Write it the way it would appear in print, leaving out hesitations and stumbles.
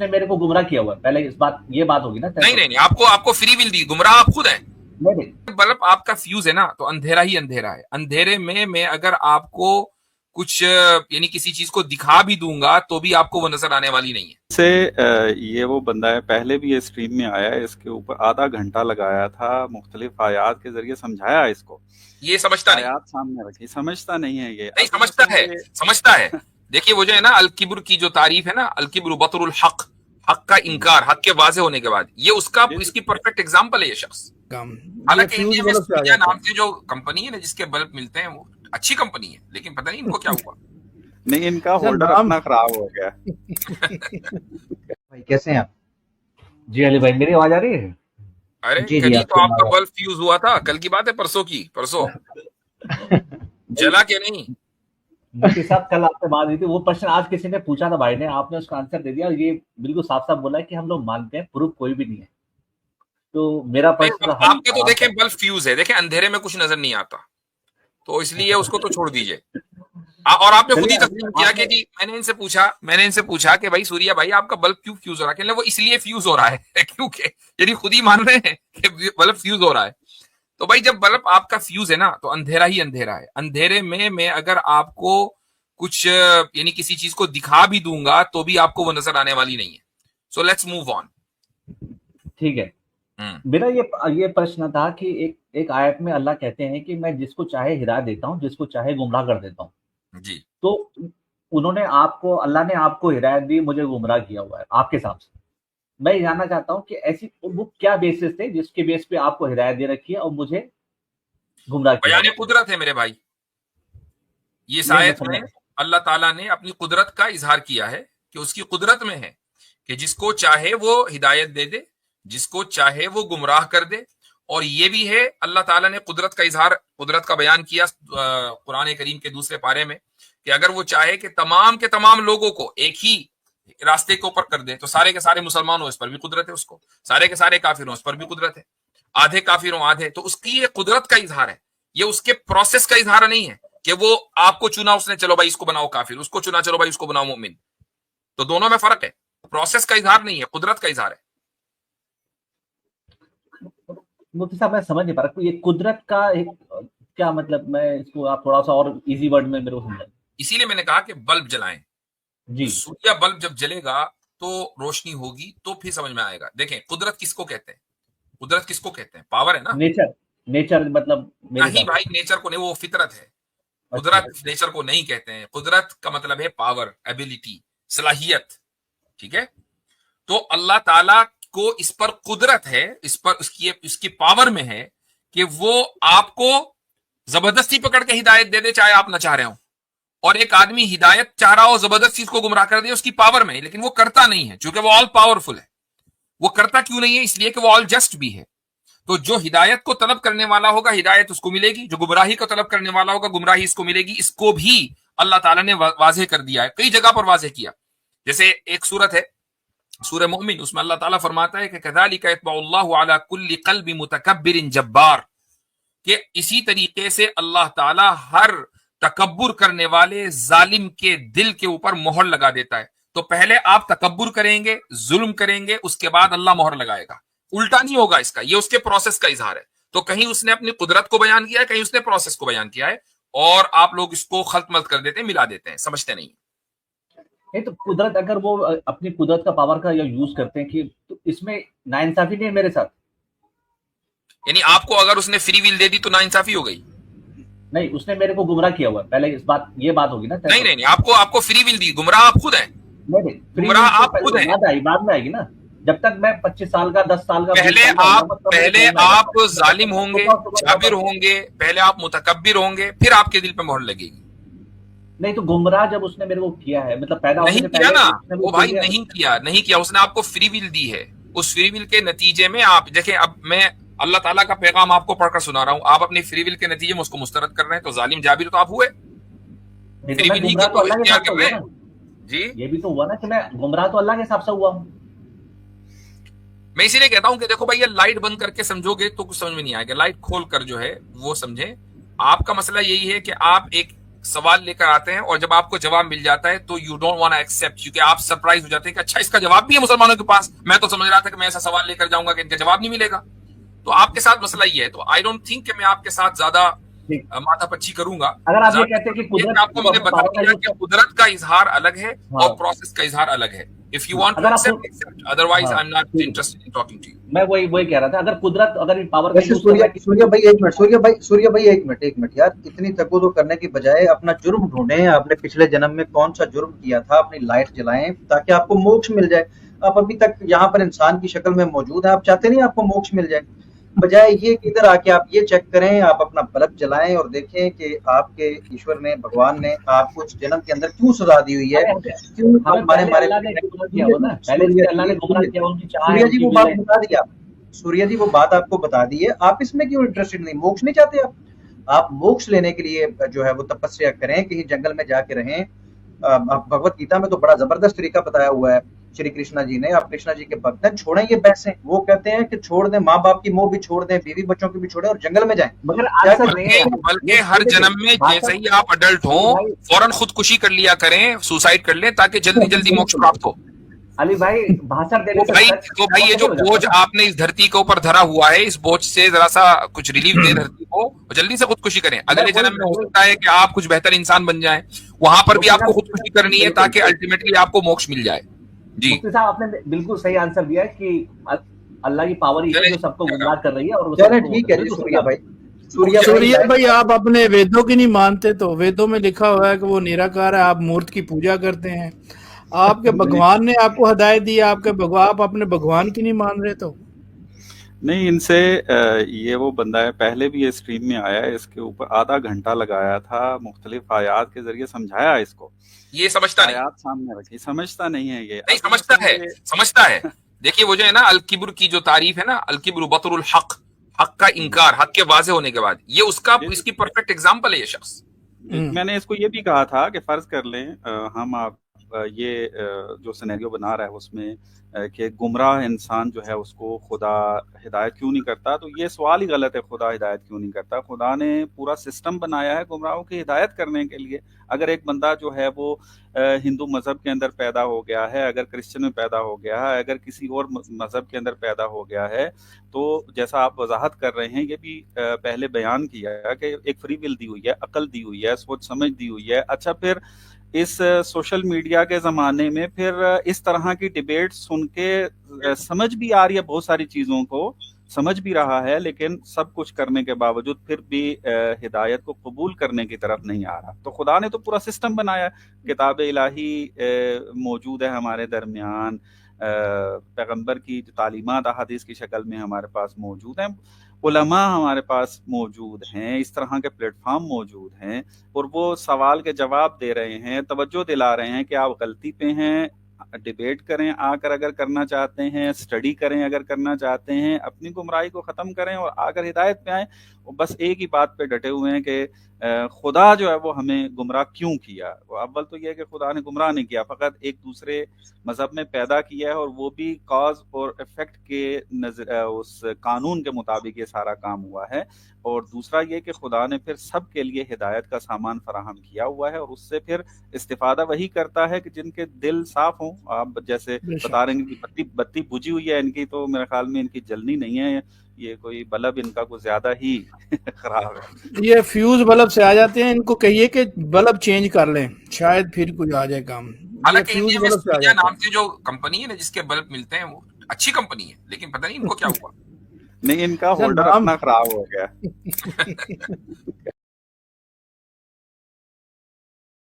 उसने मेरे को गुमराह किया हुआ है, पहले इस बात ये बात होगी ना। नहीं नहीं नहीं, आपको फ्री विल दी, गुमराह आप खुद हैं। नहीं बल्ब आपका फ्यूज है ना, तो अंधेरा ही अंधेरा है। अंधेरे में मैं अगर आपको कुछ यानी किसी चीज को दिखा भी दूंगा तो भी आपको वो नजर आने वाली नहीं है। से ये वो बंदा है, पहले भी ये स्ट्रीम में आया है, इसके ऊपर आधा घंटा लगाया था, मुख्तलिफ आयात के जरिए समझाया इसको। ये समझता नहीं, आयात सामने रखी, समझता नहीं है ये। नहीं समझता है, समझता है। देखिए वो जो है ना अल-किब्र की जो तारीफ है ना, अल-किब्र बतरुल हक, हक का इनकार, हक के वाजे होने के बाद, ये उसका इसकी परफेक्ट एग्जांपल है ये शख्स। हालांकि इंडिया में सूर्या नाम से जो कंपनी है ना जिसके बल्ब मिलते हैं वो अच्छी कंपनी है, लेकिन पता नहीं इनको क्या हुआ। नहीं, इनका होल्डर अपना खराब हो गया। भाई कैसे हैं आप? जी अली भाई, मेरी आवाज आ रही है? अरे जी, कल ही आपकी तो आपका आवाज। बल्ब फ्यूज हुआ था, कल की बात है, परसों की, परसों जला के नहीं। मुफ्ती साहब कल आपसे बात हुई थी, वो प्रश्न आज किसी ने पूछा था भाई ने, आपने उसका आंसर दे दिया, और ये बिल्कुल साफ साफ बोला है कि हम लोग मानते हैं, प्रूफ कोई भी नहीं है। तो मेरा प्रश्न का हल आपका तो देखें बल्ब फ्यूज है, देखें अंधेरे में कुछ नजर नहीं आता, तो इसलिए उसको तो छोड़ दीजिए। और आपने खुद ही तस्लीम किया कि जी मैंने इनसे पूछा कि भाई सूर्या भाई आपका बल्ब क्यों फ्यूज हो रहा है, कहने वो इसलिए फ्यूज हो रहा है क्योंकि यानी खुद ही मान रहे हैं कि बल्ब फ्यूज हो रहा है। तो भाई जब बल्ब आपका फ्यूज है ना, तो अंधेरा ही अंधेरा है। अंधेरे में मैं अगर आपको कुछ यानी किसी चीज को दिखा भी दूंगा तो भी आपको वो नजर आने वाली नहीं है। So let's move on. ठीक है। मेरा ये प्रश्न था कि एक आयत में अल्लाह कहते हैं कि मैं जिसको चाहे हिदायत देता हूँ, जिसको चाहे गुमराह कर देता हूँ जी। तो अल्लाह ने आपको हिदायत दी, मुझे गुमराह किया हुआ है आपके हिसाब से। मैं जानना चाहता हूँ कि ऐसी वो क्या बेसिस थे जिसके बेस पे आपको हिदायत दे रखी है और मुझे गुमराह किया? बयान कुदरत है मेरे भाई। ये आयत में अल्लाह ताला ने अपनी कुदरत का इजहार किया है कि उसकी कुदरत में है कि जिसको चाहे वो हिदायत दे दे, जिसको चाहे वो गुमराह कर दे। और ये भी है अल्लाह ताला ने कुदरत का इजहार, कुदरत का बयान किया कुरान करीम के दूसरे पारे में कि अगर वो चाहे कि तमाम के तमाम लोगों को एक ही रास्ते के ऊपर कर दे, तो सारे के सारे मुसलमान हो इस पर भी कुदरत है उसको, सारे के सारे काफिर हो इस पर भी कुदरत है, आधे काफिर हो आधे, तो उसकी ये कुदरत का इजहार है। ये उसके प्रोसेस का इजहार नहीं है कि वो आपको चुना उसने, चलो भाई इसको बनाओ काफिर, उसको चुना चलो भाई उसको बनाओ मोमिन। तो दोनों में फर्क है, प्रोसेस का इजहार नहीं है, कुदरत का इजहार है। मुफ्ती साहब मैं समझ नहीं पा रहा ये कुदरत का क्या मतलब, मैं इसको आप थोड़ा सा और इजी वर्ड में मेरे को समझाएं। इसीलिए मैंने कहा कि बल्ब जलाएं जी। सूर्या बल्ब जब जलेगा तो रोशनी होगी, तो फिर समझ में आएगा। देखें कुदरत किसको कहते हैं, कुदरत किसको कहते हैं? पावर है ना। नेचर मतलब नहीं भाई, नेचर को नहीं, वो फितरत है। कुदरत नेचर को नहीं कहते हैं, कुदरत का मतलब है पावर, एबिलिटी, सलाहियत। ठीक है, तो अल्लाह ताला को इस पर कुदरत है, इस पर उसकी पावर में है कि वो आपको जबरदस्ती पकड़ के हिदायत दे दे, चाहे आप ना चाह रहे हो। और एक आदमी हिदायत चाह रहा हो, जबरदस्ती इसको गुमराह कर दे, उसकी पावर में है, लेकिन वो करता नहीं है, क्योंकि वो ऑल पावरफुल है। वो करता क्यों नहीं है? इसलिए कि वो ऑल जस्ट भी है। तो जो हिदायत को तलब करने वाला होगा हिदायत उसको मिलेगी, जो गुमराही को तलब करने वाला होगा गुमराही इसको मिलेगी। इसको भी अल्लाह ताला ने वाज़ेह कर दिया है, कई जगह पर वाज़ेह किया। जैसे एक सूरत है सूरह मोमिन, उसमें अल्लाह ताला फरमाता है कि कज़ालिका यत्बअुल्लाहु अला कुल्ली क़ल्बि मुतकब्बिरिन जब्बार, कि इसी तरीके से अल्लाह ताला हर तकब्बुर करने वाले जालिम के दिल के ऊपर मोहर लगा देता है। तो पहले आप तकब्बुर करेंगे, जुल्म करेंगे, उसके बाद अल्लाह मोहर लगाएगा। उल्टा नहीं होगा इसका, ये उसके प्रोसेस का इजहार है। तो कहीं उसने अपनी कुदरत को बयान किया है, कहीं उसने प्रोसेस को बयान किया है, और आप लोग इसको खल्त मल्त कर देते हैं, मिला देते हैं, समझते नहीं। तो कुदरत, अगर वो अपनी कुदरत का पावर का यूज करते हैं कि, तो इसमें नाइंसाफी नहीं है मेरे साथ? यानी आपको अगर उसने फ्री विल दे दी तो नाइंसाफी हो गई? नहीं, उसने मेरे को गुमराह किया हुआ है, पहले ये बात होगी ना। नहीं नहीं नहीं, आपको फ्री विल दी, गुमराह आप खुद हैं। नहीं, गुमराह आप खुद हैं। बाद में आएगी ना, जब तक मैं 25 साल का 10 साल का पहले आप जालिम होंगे, जाबिर होंगे, पहले आप मुतकब्बिर होंगे, फिर आपके दिल पे मोहर लगेगी। नहीं तो गुमराह जब उसने मेरे को किया है, मतलब पैदा नहीं किया ना वो भाई, नहीं किया, उसने आपको फ्री विल दी है। उस फ्री विल के नतीजे में आप देखें, अब मैं अल्लाह ताला का पैगाम आपको पढ़कर सुना रहा हूं, आप अपनी फ्री विल के नतीजे में उसको मुस्तरद कर रहे हैं, तो जालिम जाबिर तो आप हुए। फ्री विल ही को इख्तियार कर रहे हैं जी। ये भी तो हुआ ना कि मैं गुमराह तो अल्लाह के हिसाब से हुआ हूं। मैं इसीलिए कहता हूं कि देखो भाई, ये लाइट बंद करके समझोगे तो कुछ समझ में नहीं आएगा, लाइट खोल कर जो है वो समझे। आपका मसला यही है कि आप एक सवाल लेकर आते हैं और जब आपको जवाब मिल जाता है तो you don't want to accept, क्योंकि आप सरप्राइज हो जाते हैं कि अच्छा इसका जवाब भी है मुसलमानों के पास, मैं तो समझ रहा था कि मैं ऐसा सवाल लेकर जाऊंगा कि इनका जवाब नहीं मिलेगा। तो आपके साथ मसला ये है। तो आई डोंट थिंक कि मैं आपके साथ ज्यादा ठीक। माथापच्ची करूंगा। अगर आप ये कहते हैं कि कुदरत आपको मैंने बता दिया कि कुदरत का इजहार अलग है हाँ। और प्रोसेस का इजहार अलग है। इफ यू वांट टू अगर एक्सेप्ट आपको- एक्सेप्ट, अदरवाइज हाँ, आई एम नॉट ठीक है। Interested in talking to you. मैं वही कह रहा था, अगर कुदरत अगर इन पावर का वैसे यूज कर रहा है कि- सूर्य भाई एक मिनट एक मिनट यार, इतनी तकबुदो करने की बजाय अपना जुर्म ढूंढें। आपने पिछले जन्म में कौन सा जुर्म किया था, अपनी लाइट जलाएं ताकि आपको मोक्ष मिल जाए। आप अभी तक यहाँ पर इंसान की शक्ल में मौजूद है, आप चाहते नहीं आपको मोक्ष मिल जाए। बजाय ये कि इधर आके आप ये चेक करें, आप अपना बल्ब जलाएं और देखें कि आपके ईश्वर ने, भगवान ने आपको इस जन्म के अंदर क्यों सजा दी हुई है, क्यों हमें मारे पहले मारे अल्लाह ने गुमराह किया हुआ ना, पहले इसलिए अल्लाह ने गुमराह किया, उनकी चाह है, सूर्य जी उनकी वो बात विजय। बता दी आप, सूर्य जी वो बात आपको बता दी है। आप इसमें क्यों इंटरेस्टेड नहीं, मोक्ष नहीं चाहते आप मोक्ष लेने के लिए जो है वो तपस्या करें, कहीं जंगल में जाके रहें। आप भगवत गीता में तो बड़ा जबरदस्त तरीका बताया हुआ है श्री कृष्णा जी ने। आप कृष्णा जी के भक्त हैं, छोड़ें ये पैसे। वो कहते हैं कि छोड़ दें, माँ बाप की मोह भी छोड़ दें, बीवी बच्चों की भी छोड़ें और जंगल में जाएं। मगर आंसर नहीं है। बल्कि हर जन्म में जैसे ही आप अडल्ट हो फौरन खुदकुशी कर लिया करें, सुसाइड कर लें ताकि जल्दी जल्दी मोक्ष प्राप्त हो। अली भाई भाषण देने से तो भाई ये जो बोझ आपने इस धरती के ऊपर धरा हुआ है, इस बोझ से जरा सा कुछ रिलीफ दे धरती को, जल्दी से खुदकुशी करें। अगले जन्म में हो सकता है कि आप कुछ बेहतर इंसान बन जाएं, वहां पर भी आपको खुदकुशी करनी है ताकि अल्टीमेटली आपको मोक्ष मिल जाए। जी मुफ्ती साहब, आपने बिल्कुल सही आंसर दिया है कि अल्लाह की पावर ही है जो सबको गुमराह कर रही है। और चलें ठीक है जी सूर्य भाई। सूर्य भाई आप अपने वेदों की नहीं मानते, तो वेदों में लिखा हुआ है कि वो निराकार है, आप मूर्त की पूजा करते हैं। आपके भगवान ने आपको हदायत दी, आप अपने भगवान की नहीं मान रहे। तो नहीं, इनसे ये वो बंदा है, पहले भी ये स्ट्रीम में आया है, इसके ऊपर आधा घंटा लगाया था, मुख्तलिफ आयात के जरिए समझाया इसको। ये समझता नहीं, आयात सामने रखी, समझता नहीं है ये। नहीं समझता है। देखिए वो जो है ना अल-किब्र की जो तारीफ है ना, अल-किब्र बतरुल हक, हक का इनकार, हक के वाजे होने के बाद, ये उसका इसकी परफेक्ट एग्जांपल है ये शख्स। मैंने इसको ये भी कहा था कि फर्ज कर लें हम आप ये जो सिनेरियो बना रहा है उसमें कि गुमराह इंसान जो है उसको खुदा हिदायत क्यों नहीं करता, तो ये सवाल ही गलत है। खुदा हिदायत क्यों नहीं करता? खुदा ने पूरा सिस्टम बनाया है गुमराहों की हिदायत करने के लिए। अगर एक बंदा जो है वो हिंदू मजहब के अंदर पैदा हो गया है, अगर क्रिश्चियन में पैदा हो गया है, अगर किसी और मजहब के अंदर पैदा हो गया है, तो जैसा आप वजाहत कर रहे हैं, ये भी पहले बयान किया है कि एक फ्री विल दी हुई है, अकल दी हुई है, सोच समझ दी हुई है। अच्छा, फिर इस सोशल मीडिया के ज़माने में फिर इस तरह की डिबेट सुन के समझ भी आ रही है, बहुत सारी चीज़ों को समझ भी रहा है, लेकिन सब कुछ करने के बावजूद फिर भी हिदायत को कबूल करने की तरफ नहीं आ रहा। तो खुदा ने तो पूरा सिस्टम बनाया है, किताब इलाही मौजूद है हमारे दरमियान, पैगंबर की तालीमात अहादीस की शक्ल में हमारे पास मौजूद हैं, उलमा हमारे पास मौजूद हैं, इस तरह के प्लेटफॉर्म मौजूद हैं, और वो सवाल के जवाब दे रहे हैं, तवज्जो दिला रहे हैं कि आप गलती पे हैं, डिबेट करें आकर अगर करना चाहते हैं, स्टडी करें अगर करना चाहते हैं, अपनी गुमराही को ख़त्म करें और आकर हिदायत पे आएँ। और बस एक ही बात पे डटे हुए हैं कि खुदा जो है वो हमें गुमराह क्यों किया। वो अव्वल तो ये है कि खुदा ने गुमराह नहीं किया, फ़कत एक दूसरे मज़हब में पैदा किया है, और वो भी कॉज और इफेक्ट के उस कानून के मुताबिक ये सारा काम हुआ है। और दूसरा ये कि खुदा ने फिर सब के लिए हिदायत का सामान फराहम किया हुआ है, और उससे फिर इस्तिफादा वही करता है कि जिनके दिल साफ हों। आप जैसे बता रहे हैं कि बत्ती बुझी हुई है इनकी, तो मेरे ख्याल में इनकी जलनी नहीं है, ये कोई बल्ब इनका कुछ ज्यादा ही खराब है। ये फ्यूज बल्ब से आ जाते हैं, इनको कहिए कि बल्ब चेंज कर लें, शायद फिर कुछ आ जाए काम। हालांकि इंडिया में सूर्या नाम से जो कंपनी है ना जिसके बल्ब मिलते हैं, वो अच्छी कंपनी है, लेकिन पता नहीं इनको क्या हुआ। नहीं, इनका होल्डर अपना खराब हो गया।